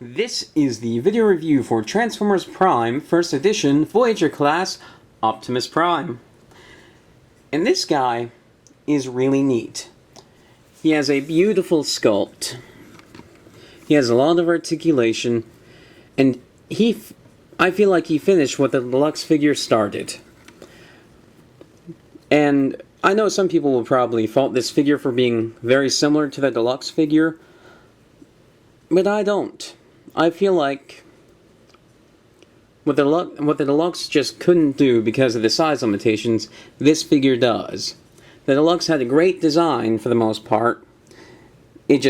This is the video review for Transformers Prime First Edition Voyager class Optimus Prime. And this guy is really neat. He has a beautiful sculpt. He has a lot of articulation, and I feel like he finished what the deluxe figure started. And I know some people will probably fault this figure for being very similar to the deluxe figure, but I don't. I feel like what the deluxe just couldn't do because of the size limitations, this figure does. The deluxe had a great design for the most part. It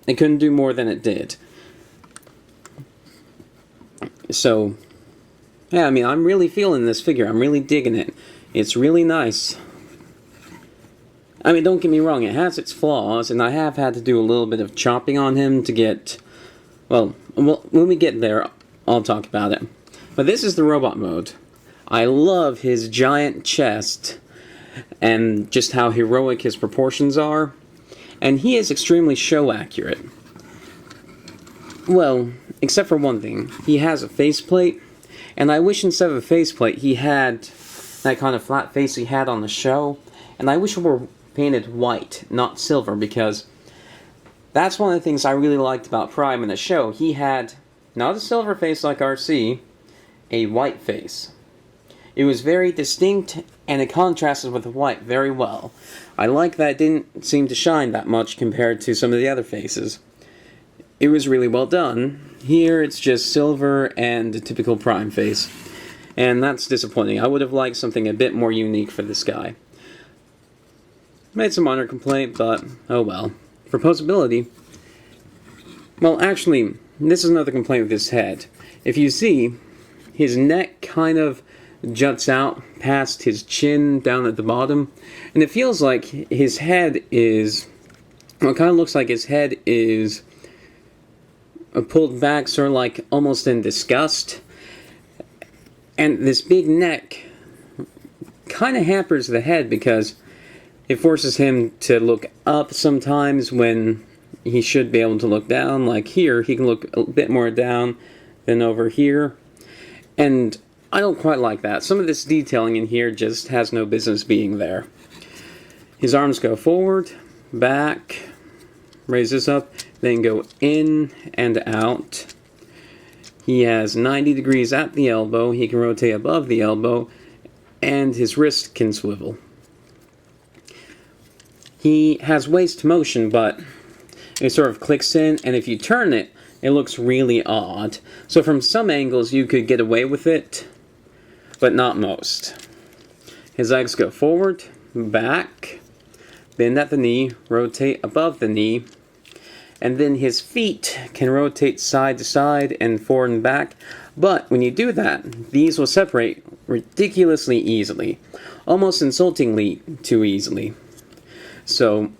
couldn't do more than it did. So, yeah, I mean, I'm really feeling this figure. I'm really digging it. It's really nice. I mean, don't get me wrong, it has its flaws, and I have had to do a little bit of chopping on him to get... Well, when we get there, I'll talk about it. But this is the robot mode. I love his giant chest and just how heroic his proportions are. And he is extremely show accurate. Well, except for one thing. He has a faceplate, and I wish instead of a faceplate he had that kind of flat face he had on the show. And I wish it were painted white, not silver, because that's one of the things I really liked about Prime in the show. He had not a silver face like RC, a white face. It was very distinct, and it contrasted with the white very well. I like that it didn't seem to shine that much compared to some of the other faces. It was really well done. Here it's just silver and a typical Prime face. And that's disappointing. I would have liked something a bit more unique for this guy. Made some minor complaint, but oh well. For posability, well, actually, this is another complaint with his head. If you see, his neck kind of juts out past his chin down at the bottom, and it feels like his head is, well, it kind of looks like his head is pulled back, sort of like almost in disgust. And this big neck kind of hampers the head because it forces him to look up sometimes when he should be able to look down. Like here, he can look a bit more down than over here. And I don't quite like that. Some of this detailing in here just has no business being there. His arms go forward, back, raise this up, then go in and out. He has 90 degrees at the elbow. He can rotate above the elbow, and his wrist can swivel. He has waist motion, but it sort of clicks in, and if you turn it, it looks really odd. So from some angles you could get away with it, but not most. His legs go forward, back, bend at the knee, rotate above the knee, and then his feet can rotate side to side and forward and back. But when you do that, these will separate ridiculously easily, almost insultingly too easily. So,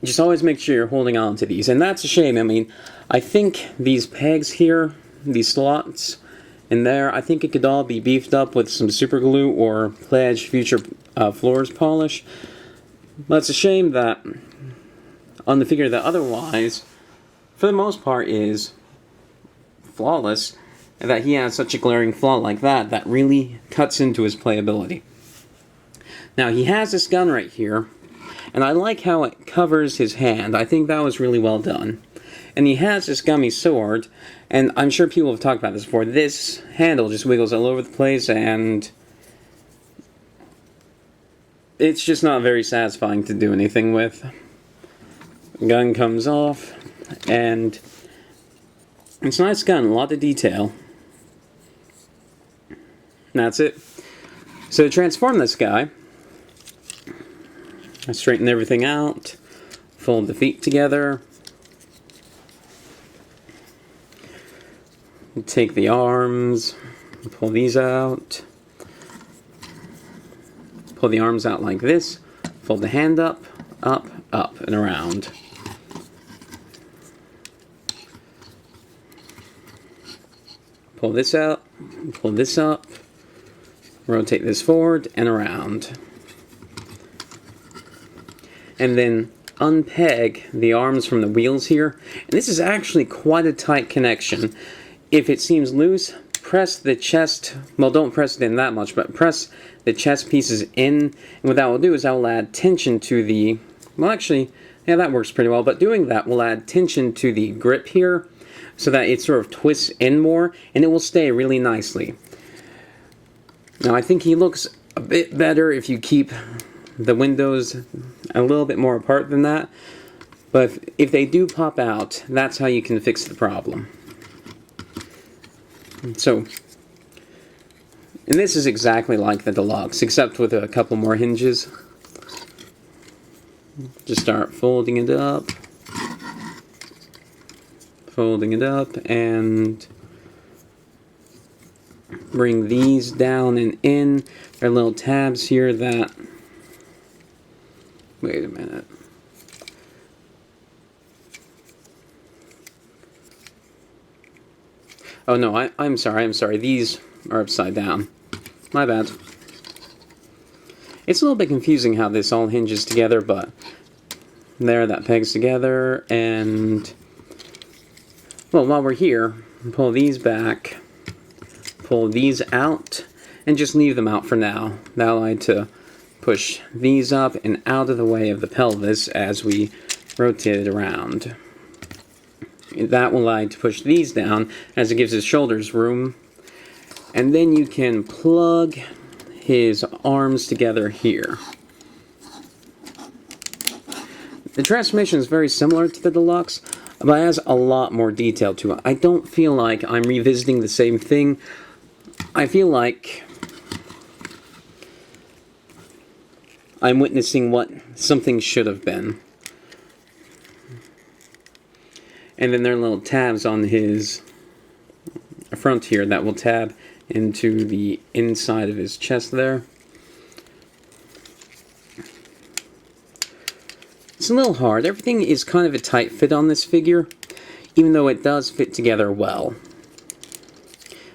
just always make sure you're holding on to these. And that's a shame. I mean, I think these pegs here, these slots in there, I think it could all be beefed up with some super glue or Pledge Future Floors polish. But it's a shame that on the figure that otherwise, for the most part, is flawless, and that he has such a glaring flaw like that really cuts into his playability. Now, he has this gun right here. And I like how it covers his hand. I think that was really well done. And he has this gummy sword, and I'm sure people have talked about this before. This handle just wiggles all over the place, and it's just not very satisfying to do anything with. The gun comes off, and it's a nice gun, a lot of detail. And that's it. So to transform this guy, I straighten everything out, fold the feet together, take the arms, pull these out, pull the arms out like this, fold the hand up, up, up, and around. Pull this out, pull this up, rotate this forward and around. And then unpeg the arms from the wheels here, and this is actually quite a tight connection. If it seems loose, press the chest, well, don't press it in that much, but press the chest pieces in, and what that will do is that will add tension to the, well actually, yeah, that works pretty well, but doing that will add tension to the grip here, so that it sort of twists in more, and it will stay really nicely. Now I think he looks a bit better if you keep the windows a little bit more apart than that, but if they do pop out, that's how you can fix the problem. So, and this is exactly like the Deluxe, except with a couple more hinges. Just start folding it up, and bring these down and in. There are little tabs here that, wait a minute. Oh no, I'm sorry, these are upside down. My bad. It's a little bit confusing how this all hinges together, but there, that pegs together, and, well, while we're here, pull these back, pull these out, and just leave them out for now. That'll allow you to push these up and out of the way of the pelvis as we rotate it around. That will allow you to push these down as it gives his shoulders room. And then you can plug his arms together here. The transmission is very similar to the Deluxe, but it has a lot more detail to it. I don't feel like I'm revisiting the same thing. I feel like I'm witnessing what something should have been. And then there are little tabs on his front here that will tab into the inside of his chest there. It's a little hard. Everything is kind of a tight fit on this figure, even though it does fit together well.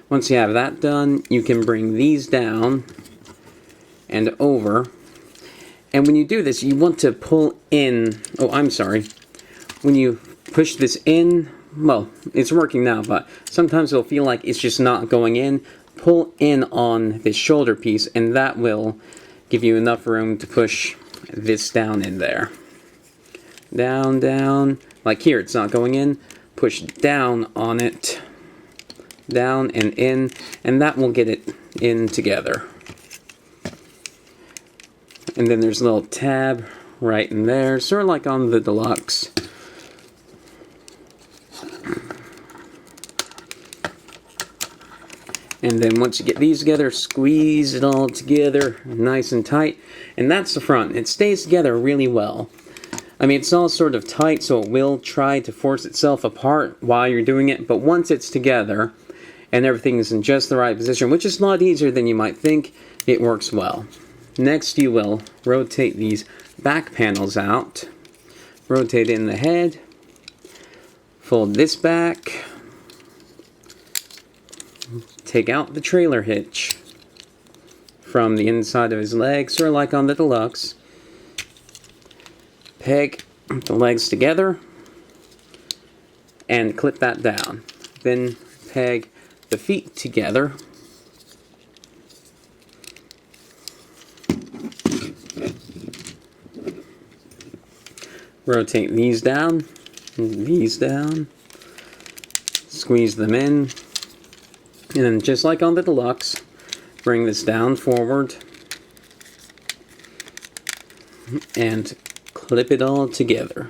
Once you have that done, you can bring these down and over. And when you do this, you want to pull in, oh, I'm sorry. When you push this in, well, it's working now, but sometimes it'll feel like it's just not going in. Pull in on this shoulder piece, and that will give you enough room to push this down in there. Down, down. Like here, it's not going in. Push down on it. Down and in, and that will get it in together. And then there's a little tab right in there, sort of like on the Deluxe. And then once you get these together, squeeze it all together nice and tight. And that's the front. It stays together really well. I mean, it's all sort of tight, so it will try to force itself apart while you're doing it. But once it's together and everything is in just the right position, which is a lot easier than you might think, it works well. Next, you will rotate these back panels out. Rotate in the head. Fold this back. Take out the trailer hitch from the inside of his legs, sort of like on the Deluxe. Peg the legs together and clip that down. Then peg the feet together. Rotate these down, squeeze them in. And then just like on the Deluxe, bring this down forward and clip it all together.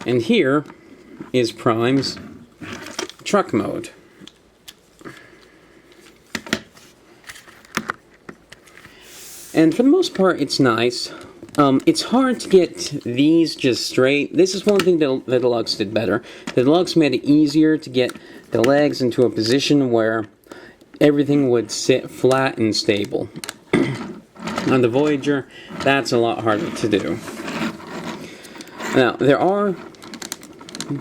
And here is Prime's truck mode. And for the most part, it's nice. It's hard to get these just straight. This is one thing that the Deluxe did better. The Deluxe made it easier to get the legs into a position where everything would sit flat and stable. On the Voyager, that's a lot harder to do. Now, there are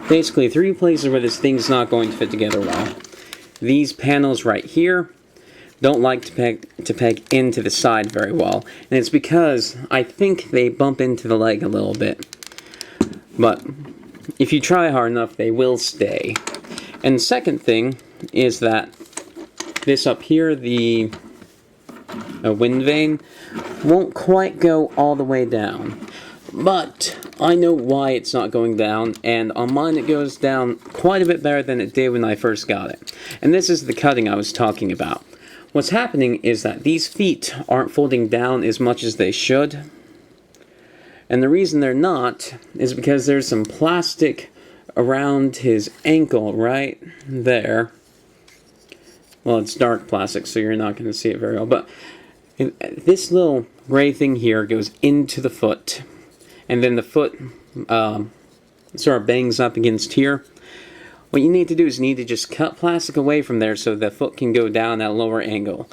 basically 3 places where this thing's not going to fit together well. These panels right here don't like to peg into the side very well, and it's because I think they bump into the leg a little bit. But if you try hard enough, they will stay. And the second thing is that this up here, the wind vane, won't quite go all the way down. But I know why it's not going down, and on mine it goes down quite a bit better than it did when I first got it. And this is the cutting I was talking about. What's happening is that these feet aren't folding down as much as they should. And the reason they're not is because there's some plastic around his ankle right there. Well, it's dark plastic, so you're not going to see it very well. But this little gray thing here goes into the foot. And then the foot sort of bangs up against here. What you need to do is you need to just cut plastic away from there so the foot can go down at a lower angle.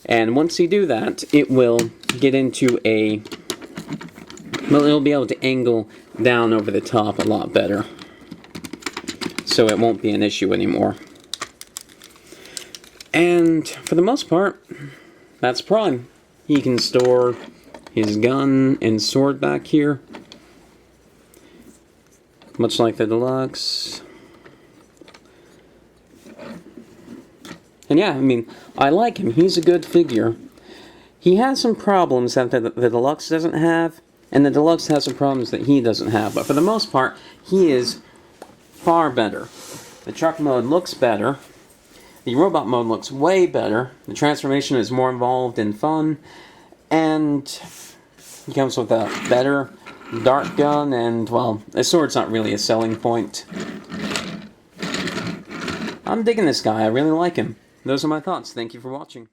And once you do that, it will get into a... well, it'll be able to angle down over the top a lot better. So it won't be an issue anymore. And for the most part, that's Prime. He can store his gun and sword back here, much like the Deluxe. And yeah, I mean, I like him. He's a good figure. He has some problems that the Deluxe doesn't have, and the Deluxe has some problems that he doesn't have. But for the most part, he is far better. The truck mode looks better. The robot mode looks way better. The transformation is more involved and fun. And he comes with a better dart gun, and, well, the sword's not really a selling point. I'm digging this guy. I really like him. Those are my thoughts. Thank you for watching.